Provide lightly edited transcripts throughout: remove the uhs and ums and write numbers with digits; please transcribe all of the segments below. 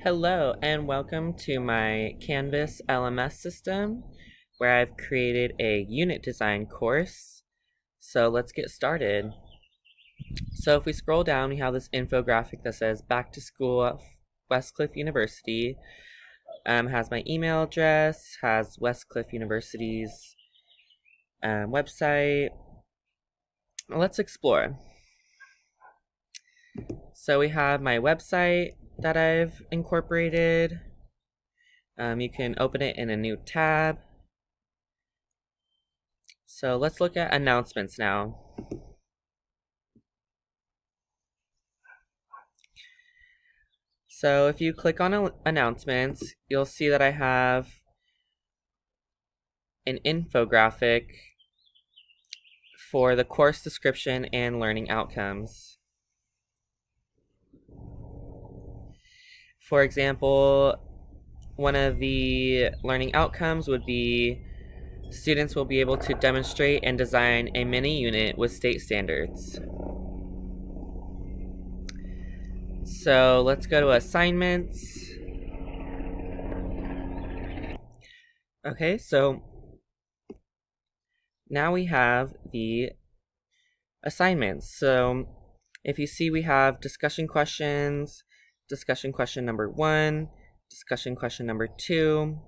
Hello and welcome to my Canvas LMS system where I've created a unit design course. So let's get started. So if we scroll down, we have this infographic that says Back to School at Westcliff University. Has my email address, has Westcliff University's website. Let's explore. So we have my website that I've incorporated. You can open it in a new tab. So let's look at announcements now. So if you click on announcements, you'll see that I have an infographic for the course description and learning outcomes. For example, one of the learning outcomes would be students will be able to demonstrate and design a mini unit with state standards. So let's go to assignments. Okay, so now we have the assignments. So if you see, we have discussion questions, discussion question number 1, discussion question number 2,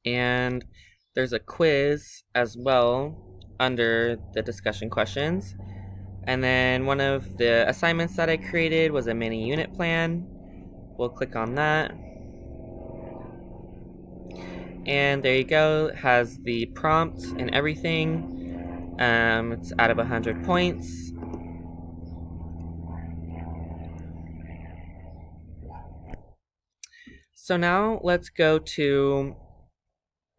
and there's a quiz as well under the discussion questions. And then one of the assignments that I created was a mini unit plan. We'll click on that. And there you go, it has the prompt and everything. It's out of 100 points. So now let's go to,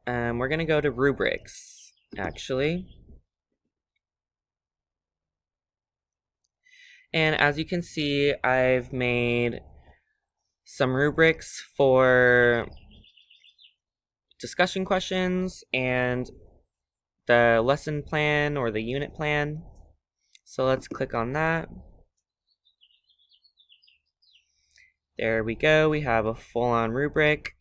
we're going to go to Rubrics, actually. And as you can see, I've made some rubrics for discussion questions and the lesson plan or the unit plan. So let's click on that. There we go. We have a full-on rubric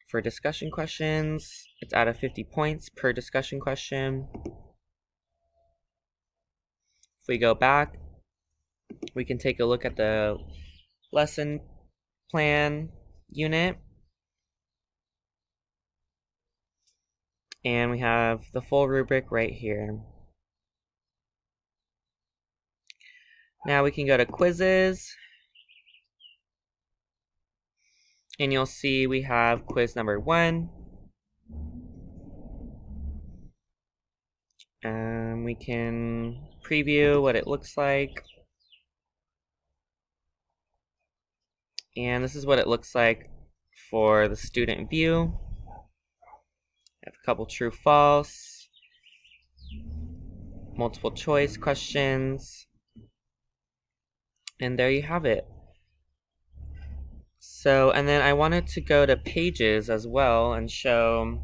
for discussion questions. It's out of 50 points per discussion question. If we go back, we can take a look at the lesson plan unit. And we have the full rubric right here. Now we can go to quizzes. And you'll see we have quiz number 1. We can preview what it looks like. And this is what it looks like for the student view. I have a couple true, false, multiple choice questions. And there you have it. So, and then I wanted to go to pages as well and show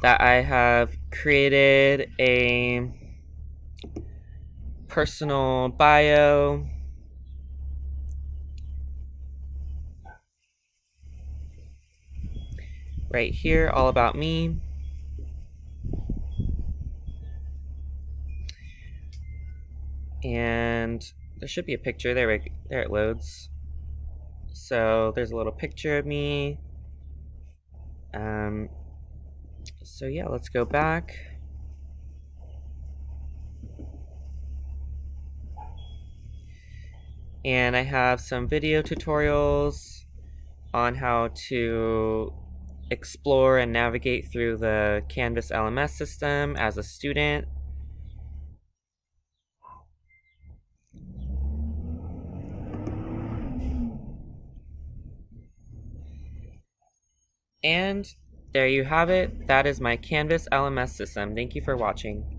that I have created a personal bio. Right here, all about me. And there should be a picture. There it loads. So there's a little picture of me. So yeah, let's go back. And I have some video tutorials on how to explore and navigate through the Canvas LMS system as a student. And there you have it. That is my Canvas LMS system. Thank you for watching.